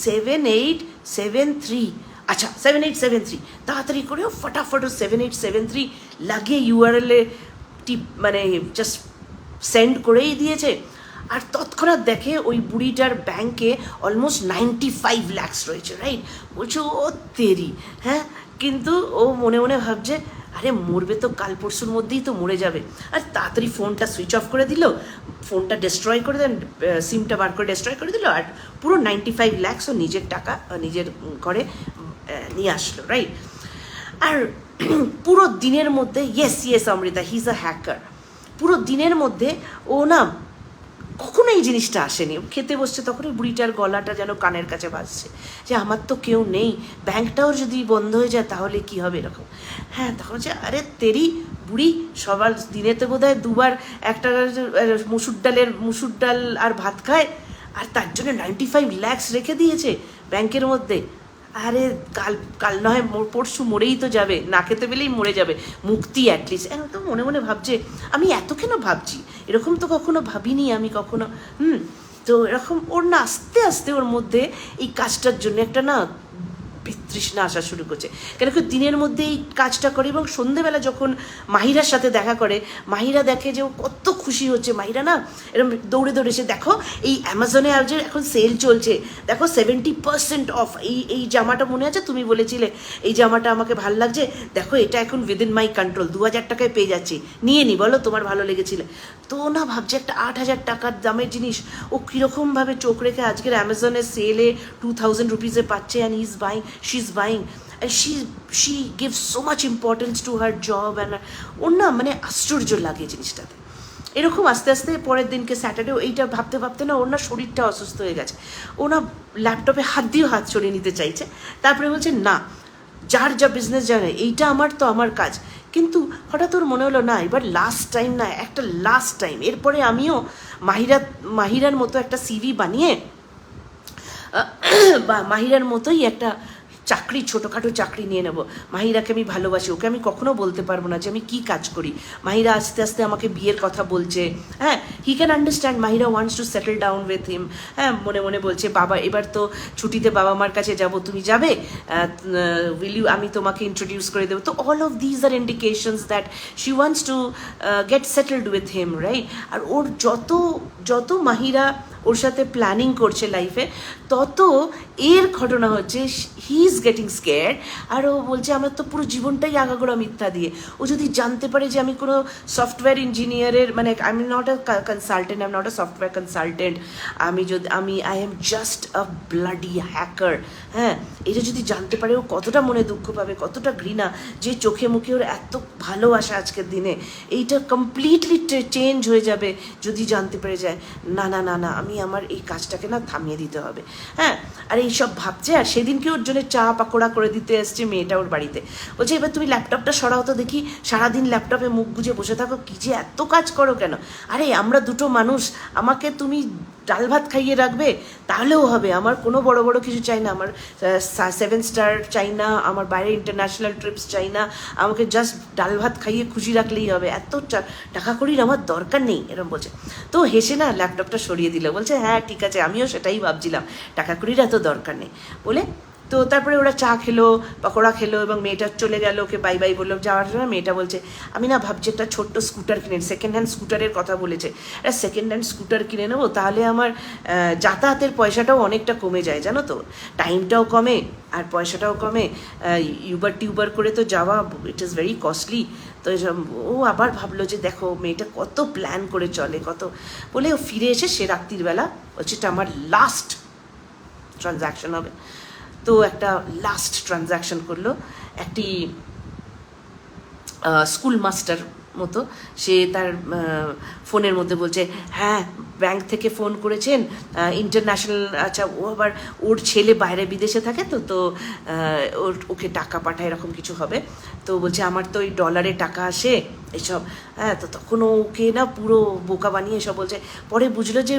7873। আচ্ছা, 7873, তাড়াতাড়ি করেও ফটাফট 7873 লাগিয়ে ইউআরএলে মানে জাস্ট সেন্ড করেই দিয়েছে। আর তৎক্ষণাৎ দেখে ওই বুড়িটার ব্যাংকে অলমোস্ট 95 লাখ রয়েছে, রাইট? বলছে ও তেরি। হ্যাঁ, কিন্তু ও মনে মনে ভাবছে, আরে মরবে তো কাল পরশুর মধ্যেই তো মরে যাবে। আর তাড়াতাড়ি ফোনটা সুইচ অফ করে দিল, ফোনটা ডিস্ট্রয় করে দেন, সিমটা বার করে ডিস্ট্রয় করে দিল, আর পুরো 95 লাখ ও নিজের টাকা নিজের ঘরে নিয়ে আসলো, রাইট? আর পুরো দিনের মধ্যে, yes Amrita, he is a hacker, পুরো দিনের মধ্যে ও না কখনো এই জিনিসটা আসেনি। খেতে বসছে তখন ওই বুড়িটার গলাটা যেন কানের কাছে বাজছে, যে আমার তো কেউ নেই, ব্যাংকটাও যদি বন্ধ হয়ে যায় তাহলে কি হবে, এরকম। হ্যাঁ, তখন হচ্ছে, আরে তেরি বুড়ি, সবার দিনেতে বোধ হয় 2 বার একটা মুসুর ডাল আর ভাত খায়, আর তার জন্য 95 লাখ রেখে দিয়েছে ব্যাংকের মধ্যে। আরে কাল নয় পরশু মরেই তো যাবে, না খেতে পেলেই মরে যাবে, মুক্তি অ্যাটলিস্ট। তো মনে মনে ভাবছে, আমি এত কেন ভাবছি, এরকম তো কখনো ভাবিনি আমি কখনো। তো এরকম ওর না আস্তে আস্তে ওর মধ্যে এই কাজটার জন্য একটা না বিতৃষ্ণা আসা শুরু করছে। কেন কি দিনের মধ্যে এই কাজটা করে, এবং সন্ধেবেলা যখন মাহিরার সাথে দেখা করে, মাহিরা দেখে যে ও কত খুশি হচ্ছে। মাহিরা না এরকম দৌড়ে দৌড়ে এসে, দেখো এই অ্যামাজনে আজ এখন সেল চলছে, দেখো 70% অফ, এই জামাটা মনে আছে তুমি বলেছিলে এই জামাটা আমাকে ভালো লাগছে, দেখো এটা এখন উইদিন মাই কন্ট্রোল, 2000 টাকায় পেয়ে যাচ্ছি, নিয়ে নি, বলো তোমার ভালো লেগেছিলে। তো না ভাবছে একটা 8000 টাকার দামের জিনিস ও কীরকমভাবে চোখ রেখে আজকের অ্যামাজনের সেলে 2000 রুপিসে পাচ্ছে, and she's buying, and she gives so much importance to her job, and ওর না মানে আশ্চর্য লাগে জিনিসটাতে। এরকম আস্তে আস্তে পরের দিনকে স্যাটারডে এইটা ভাবতে ভাবতে না ওর না শরীরটা অসুস্থ হয়ে গেছে। ও না ল্যাপটপে হাত দিয়েও হাত সরিয়ে নিতে চাইছে, তারপরে বলছে না, যার যা বিজনেস জানে, এইটা আমার তো আমার কাজ। কিন্তু হঠাৎ ওর মনে হলো, না এবার লাস্ট টাইম, এরপরে আমিও মাহিরার মতো একটা সিভি বানিয়ে, বা মাহিরার মতোই একটা চাকরি, ছোটোখাটো চাকরি নিয়ে নেবো। মাহিরাকে আমি ভালোবাসি, ওকে আমি কখনো বলতে পারবো না যে আমি কী কাজ করি। মাহিরা আস্তে আস্তে আমাকে বিয়ের কথা বলছে, হ্যাঁ, he can understand, Mahira wants to settle down with him, হ্যাঁ, মনে মনে বলছে বাবা এবার তো ছুটিতে বাবা মার কাছে যাব, তুমি যাবে, উইল ইউ, আমি তোমাকে ইন্ট্রোডিউস করে দেবো। তো all of these are indications that she wants to get settled with him, right? আর ওর যত মাহিরা ওর সাথে প্ল্যানিং করছে লাইফে, তত এর ঘটনা হচ্ছে হি ইজ গেটিং স্কেয়ার্ড। আর ও বলছে আমার তো পুরো জীবনটাই আগাগোড়া মিথ্যা দিয়ে। ও যদি জানতে পারে যে আমি কোনো সফটওয়্যার ইঞ্জিনিয়ারের, মানে I am not a consultant, I am not a software consultant, I am just a bloody hacker, হ্যাঁ, এটা যদি জানতে পারে ও কতটা মনে দুঃখ পাবে, কতটা ঘৃণা, যে চোখে মুখে ওর এত ভালোবাসা আজকের দিনে, এইটা কমপ্লিটলি চেঞ্জ হয়ে যাবে যদি জানতে পেরে যায় না না না না আমি আমার এই কাজটাকে না থামিয়ে দিতে হবে, হ্যাঁ। আর এইসব ভাবছে। আর সেদিনকে ওর জন্য চা পাকোড়া করে দিতে এসছে মেয়েটা ওর বাড়িতে। বলছে এবার তুমি ল্যাপটপটা সরাও তো দেখি, সারাদিন ল্যাপটপে মুখ গুজে বসে থাকো, কি যে এত কাজ করো কেন? আরে আমরা দুটো মানুষ, আমাকে তুমি ডাল ভাত খাইয়ে রাখবে তাহলেও হবে, আমার কোনো বড় বড় কিছু চাই না, আমার 7 স্টার চাই না, আমার বাইরে ইন্টারন্যাশনাল ট্রিপস চাই না, আমাকে জাস্ট ডাল ভাত খাইয়ে খুশি রাখলেই হবে, এত টাকা কড়ির আমার দরকার নেই, এরকম বলছে। তো হেসে না ল্যাপটপটা সরিয়ে দিল, বলছে হ্যাঁ ঠিক আছে, আমিও সেটাই ভাবছিলাম, টাকা কড়ির এত দরকার নেই বলে। তো তারপরে ওরা চা খেলো, পকোড়া খেলো, এবং মেয়েটা চলে গেল, ওকে বাই বাই বললো। যাওয়ার জন্য মেয়েটা বলছে আমি না ভাবছি একটা ছোট্ট স্কুটার কিনে, সেকেন্ড হ্যান্ড স্কুটারের কথা বলেছে, একটা সেকেন্ড হ্যান্ড স্কুটার কিনে নেবো, তাহলে আমার যাতায়াতের পয়সাটাও অনেকটা কমে যায়, জানো তো, টাইমটাও কমে আর পয়সাটাও কমে। ইউবার টিউবার করে তো যাওয়া, ইট ইজ ভেরি কস্টলি। তো ও আবার ভাবলো যে দেখো মেয়েটা কত প্ল্যান করে চলে, কত বলে। ও ফিরে এসে সে রাত্রিবেলা বলছে এটা আমার লাস্ট ট্রানজ্যাকশন হবে। তো একটা লাস্ট ট্রানজ্যাকশন করলো একটি স্কুল মাস্টার মতো। সে তার ফোনের মধ্যে বলছে হ্যাঁ ব্যাংক থেকে ফোন করেছেন, ইন্টারন্যাশনাল, আচ্ছা ও আবার ওর ছেলে বাইরে বিদেশে থাকে, তো ওকে টাকা পাঠায়, এরকম কিছু হবে। তো বলছে আমার তো ওই ডলারে টাকা আসে এসব, হ্যাঁ। তো তখন ওকে না পুরো বোকা বানিয়ে এসব বলছে। পরে বুঝলো যে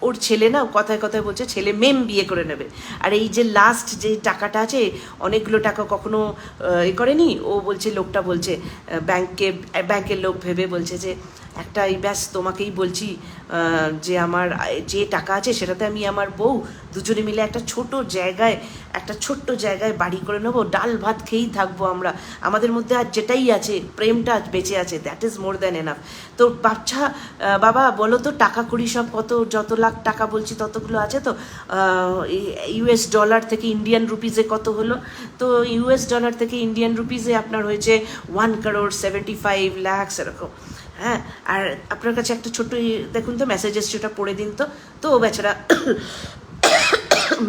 ওর ছেলে না কথায় কথায় বলছে ছেলে মেম বিয়ে করে নেবে, আর এই যে লাস্ট যে টাকাটা আছে, অনেকগুলো টাকা কখনো এ করেনি, ও বলছে, লোকটা বলছে ব্যাংকের লোক ভেবে বলছে যে একটা এই ব্যাস তোমাকেই বলছি যে আমার যে টাকা আছে সেটাতে আমি আমার বউ দুজনে মিলে একটা ছোট্ট জায়গায় বাড়ি করে নেবো, ডাল ভাত খেয়েই থাকবো আমরা, আমাদের মধ্যে আর যেটাই আছে প্রেমটা বেঁচে আছে, that is more than enough. তো বাবা বলো তো টাকা কড়ি সব কত, যত লাখ টাকা বলছি ততগুলো আছে তো, ইউএস ডলার থেকে ইন্ডিয়ান রুপিজে কত হলো? তো ইউএস ডলার থেকে ইন্ডিয়ান রুপিজে আপনার হয়েছে 1,75 লাখ এরকম, হ্যাঁ। আর আপনার কাছে একটা ছোট্ট দেখুন তো মেসেজ এসছে, ওটা পড়ে দিন তো। তো ও বেচারা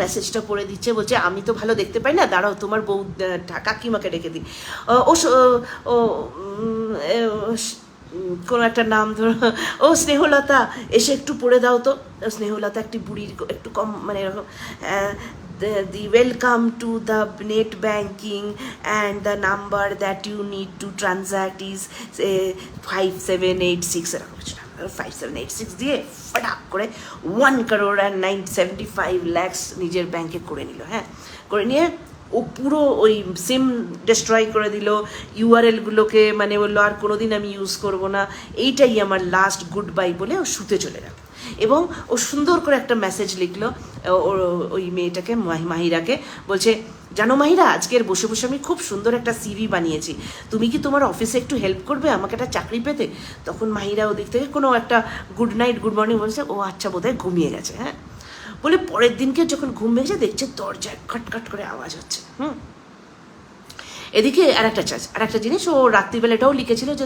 মেসেজটা পড়ে দিচ্ছে, বলছে আমি তো ভালো দেখতে পাই না, দাঁড়াও তোমার বউ কাকিমাকে রেখে দিই, ও কোনো একটা নাম ধরো, ও স্নেহলতা, এসে একটু পড়ে দাও তো। স্নেহলতা একটি বুড়ির একটু কম, মানে এরকম, the welcome to the net banking and the number that you need to transact is 5786 এরকম কিছু, 5786 দিয়ে ফটাক করে 1,75 লাখ নিজের ব্যাংকে করে নিল, হ্যাঁ। করে নিয়ে ও পুরো ওই সিম ডিস্ট্রয় করে দিল, ইউআরএলগুলোকে মানে বললো আর কোনোদিন আমি ইউজ করবো না, এইটাই আমার লাস্ট গুড বাই বলে ও শুতে চলে গেল। এবং ও সুন্দর করে একটা মেসেজ লিখলো ওই মেয়েটাকে, মাহিরাকে, বলছে জানো মাহিরা, আজকের বসে বসে আমি খুব সুন্দর একটা সিভি বানিয়েছি, তুমি কি তোমার অফিসে একটু হেল্প করবে আমাকে একটা চাকরি পেতে? তখন মাহিরা ওদিক থেকে কোনো একটা গুড নাইট গুড মর্নিং বলছে, ও আচ্ছা বোধহয় ঘুমিয়ে গেছে, হ্যাঁ। বলে পরের দিনকে যখন ঘুম ভেঙেছে দেখছে দরজায় খটখট করে আওয়াজ হচ্ছে, এদিকে আর একটা জিনিস ও রাত্রিবেলাটাও লিখেছিল যে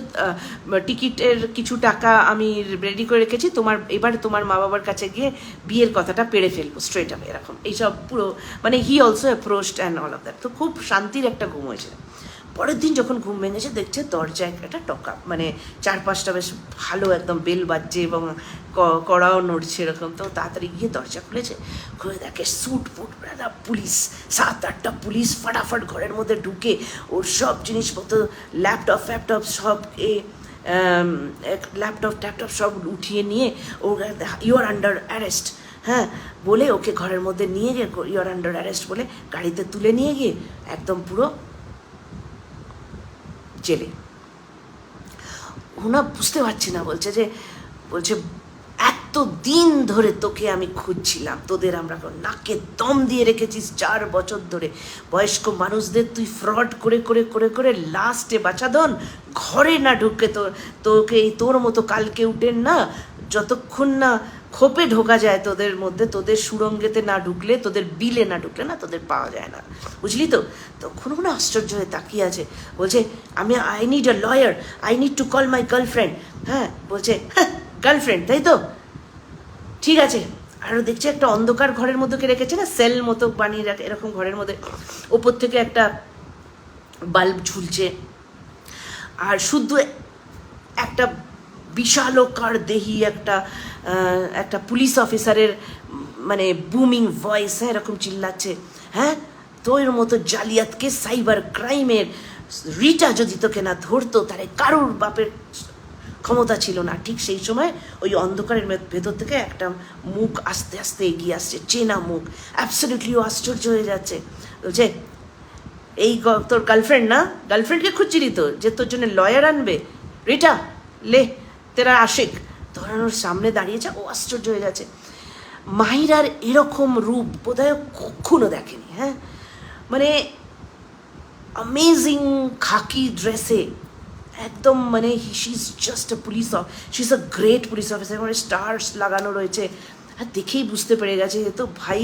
টিকিটের কিছু টাকা আমি রেডি করে রেখেছি, এবার তোমার মা বাবার কাছে গিয়ে বিয়ের কথাটা পেড়ে ফেলবো স্ট্রেট আপ, এরকম এইসব পুরো, মানে he also approached and all of that. তো খুব শান্তির একটা ঘুম হয়েছে। পরের দিন যখন ঘুম ভেঙেছে দেখছে দরজায় একটা টকা, মানে 4-5টা বেশ ভালো একদম বেল বাজছে এবং কড়াও নড়ছে এরকম। তো তাড়াতাড়ি গিয়ে দরজা খুলেছে, খুলে দেখে স্যুট ফুট পুলিশ, 7-8টা পুলিশ ফাটাফাট ঘরের মধ্যে ঢুকে ওর সব জিনিসপত্র, ল্যাপটপ সব ল্যাপটপ সব উঠিয়ে নিয়ে ও ইউ আর আন্ডার অ্যারেস্ট, হ্যাঁ, বলে ওকে ঘরের মধ্যে নিয়ে গিয়ে ইউর আন্ডার অ্যারেস্ট বলে গাড়িতে তুলে নিয়ে গিয়ে একদম পুরো জেলে। ওনা বুঝতে পারছি না, বলছে এত দিন ধরে তোকে আমি খুঁজছিলাম, তোদের আমরা নাকে দম দিয়ে রেখেছিস 4 বছর ধরে, বয়স্ক মানুষদের তুই ফ্রড করে করে করে করে লাস্টে বাছাধন ঘরে না ঢুকে তোকে তোর মতো কালকে উঠেন না, যতক্ষণ না খোপে ঢোকা যায় তোদের মধ্যে, তোদের সুরঙ্গেতে না ঢুকলে, তোদের বিলে না ঢুকলে না তোদের পাওয়া যায় না, বুঝলি তো? তখন কোনো আশ্চর্য হয়ে তাকিয়ে আছে, বলছে I need a lawyer, I need to call my girlfriend. হ্যাঁ, বলছে গার্লফ্রেন্ড, তাই তো, ঠিক আছে। আর দেখছে একটা অন্ধকার ঘরের মধ্যে রেখেছে না, সেল মতো বানিয়ে রাখে এরকম ঘরের মধ্যে, ওপর থেকে একটা বাল্ব ঝুলছে, আর শুধু একটা বিশালকার দেহি একটা পুলিশ অফিসারের মানে বুমিং ভয়েস, হ্যাঁ, এরকম চিল্লাচ্ছে, হ্যাঁ, তোর মতো জালিয়াতকে সাইবার ক্রাইমের রিটা যদি তোকে না ধরতো তাহলে কারোর বাপের ক্ষমতা ছিল না। ঠিক সেই সময় ওই অন্ধকারের ভেতর থেকে একটা মুখ আস্তে আস্তে এগিয়ে আসছে, চেনা মুখ, অ্যাবসলিউটলি ও আশ্চর্য হয়ে যাচ্ছে, বলছে এই তোর গার্লফ্রেন্ড না, গার্লফ্রেন্ডকে খুঁজছিলি তো, যে তোর জন্য লয়ার আনবে, রিটা লে তেরা আশিক, ধরানোর সামনে দাঁড়িয়েছে। ও আশ্চর্য হয়ে যাচ্ছে, মাহিরার এরকম রূপ বোধহয় কখনো দেখেনি। হ্যাঁ, মানে অ্যামেজিং খাকি ড্রেসে একদম, মানে she is just a police, she is a great police officer, মানে স্টার্স লাগানো রয়েছে, আর দেখেই বুঝতে পেরে গেছে এ তো ভাই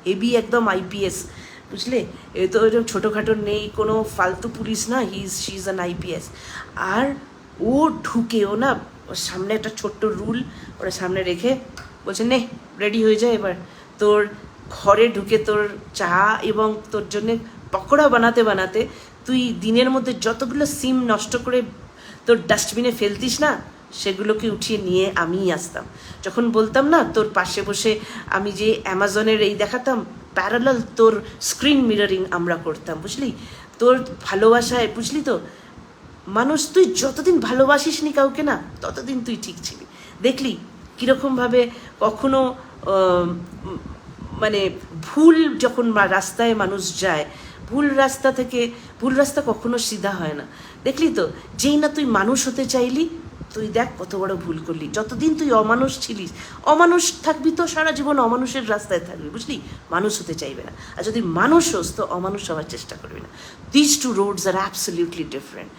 হেভি একদম আইপিএস, বুঝলে? এ তো এরকম ছোটোখাটো নেই, কোনো ফালতু পুলিশ না, শি ইজ অ্যান আইপিএস। আর ও ঢুকে, ও না ওর সামনে একটা ছোট্ট রুল ওরা সামনে রেখে বলছে নে রেডি হয়ে যায়, এবার তোর ঘরে ঢুকে তোর চা এবং তোর জন্যে পকোড়া বানাতে বানাতে তুই দিনের মধ্যে যতগুলো সিম নষ্ট করে তোর ডাস্টবিনে ফেলতিস না, সেগুলোকে উঠিয়ে নিয়ে আমিই আসতাম। যখন বলতাম না তোর পাশে বসে আমি যে অ্যামাজনের এই দেখাতাম প্যারালাল, তোর স্ক্রিন মিররিং আমরা করতাম, বুঝলি? তোর ভালোবাসায়, বুঝলি তো, মানুষ তুই যতদিন ভালোবাসিস নি কাউকে না, ততদিন তুই ঠিক ছিলি। দেখলি কীরকমভাবে কখনো মানে ভুল যখন রাস্তায় মানুষ যায়, ভুল রাস্তা কখনো সিধা হয় না। দেখলি তো, যেই না তুই মানুষ হতে চাইলি, তুই দেখ কত বড় ভুল করলি। যতদিন তুই অমানুষ ছিলিস, অমানুষ থাকবি তো সারা জীবন অমানুষের রাস্তায় থাকবি, বুঝলি? মানুষ হতে চাইবে না। আর যদি মানুষ হোস তো অমানুষ হওয়ার চেষ্টা করবি না। This two roads are absolutely different,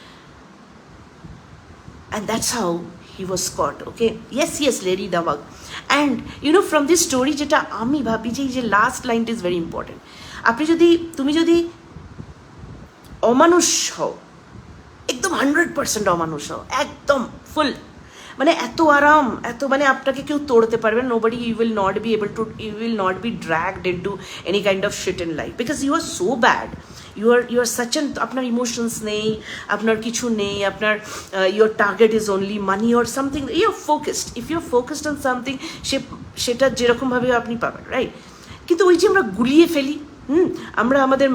and that's how he was caught. Okay, yes, Lady Dawang. And you know, from this story যেটা আমি ভাবি যে লাস্ট লাইনটা ইজ ভেরি ইম্পর্টেন্ট। তুমি যদি অমানুষ হও, একদম 100% অমানুষ হও, একদম ফুল, মানে এত আরাম, এত মানে আপনাকে কেউ তোড়তে পারবে না, nobody, you will not be dragged into any kind of shit in life, because you are so bad, you are such an, আপনার ইমোশনস নেই, আপনার কিছু নেই, আপনার your target is only money or something, you are focused, if you are focused on something, সেটা যেরকমভাবে আপনি পাবেন, রাইট? কিন্তু ওই যে আমরা গুলিয়ে ফেলি, আমরা আমাদের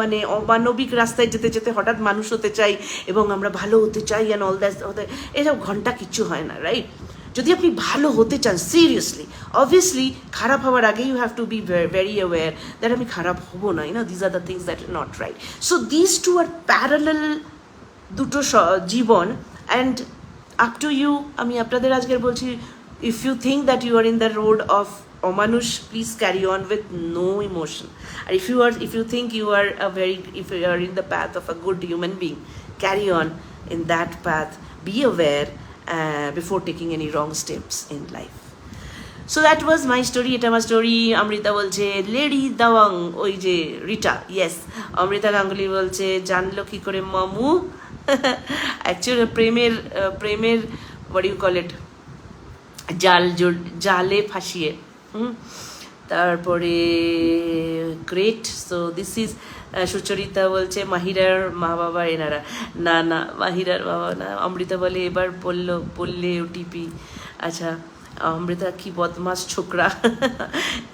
মানে অমানবিক রাস্তায় যেতে যেতে হঠাৎ মানুষ হতে চাই এবং আমরা ভালো হতে চাই, অ্যান্ড অল দ্যাট হতে, এসব ঘন্টা কিচ্ছু হয় না, রাইট? যদি আপনি ভালো হতে চান সিরিয়াসলি, অবভিয়াসলি খারাপ হওয়ার আগে you have to be very aware that আমি খারাপ হবো না, this are the things that are not right. So this two are parallel দুটো জীবন, অ্যান্ড আপ টু ইউ। আমি আপনাদের আজকের বলছি, if you think that you are in the road of অমানুষ, please carry on with no emotion. আর if you think you are if you are in the path of a good human being, carry on in that path, be aware before taking any wrong steps in life. So that was my story, এটা আমার story. Amrita বলছে lady দাওয়াং, ওই যে Rita, yes. Amrita Ganguly বলছে জানলো কি করে মামু? অ্যাকচুয়ালি প্রেমের what do you call it, জালে ফাঁসিয়ে। তারপরে great. So this is Sucharita বলছে মাহিরার মা বাবা এনারা, না মাহিরার বাবা না। অমৃতা বলে এবার বললে ওটিপি। আচ্ছা, অমৃতা কি বদমাস ছোকরা,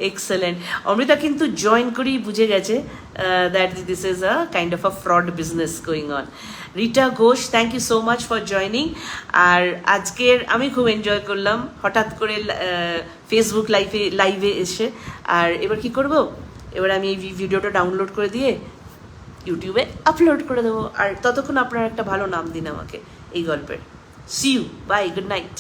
এক্সেলেন্ট। অমৃতা কিন্তু জয়েন করেই বুঝে গেছে that this is a kind of a fraud business going on. Rita Ghosh, thank you so much for joining. আর আজকের আমি খুব এনজয় করলাম হঠাৎ করে ফেসবুক লাইভে এসে। আর এবার কি করব, এবার আমি এই ভিডিওটা ডাউনলোড করে দিয়ে ইউটিউবে আপলোড করে দেবো। আর ততক্ষণ আপনারা একটা ভালো নাম দিন আমাকে এই গল্পের। See you, bye, good night.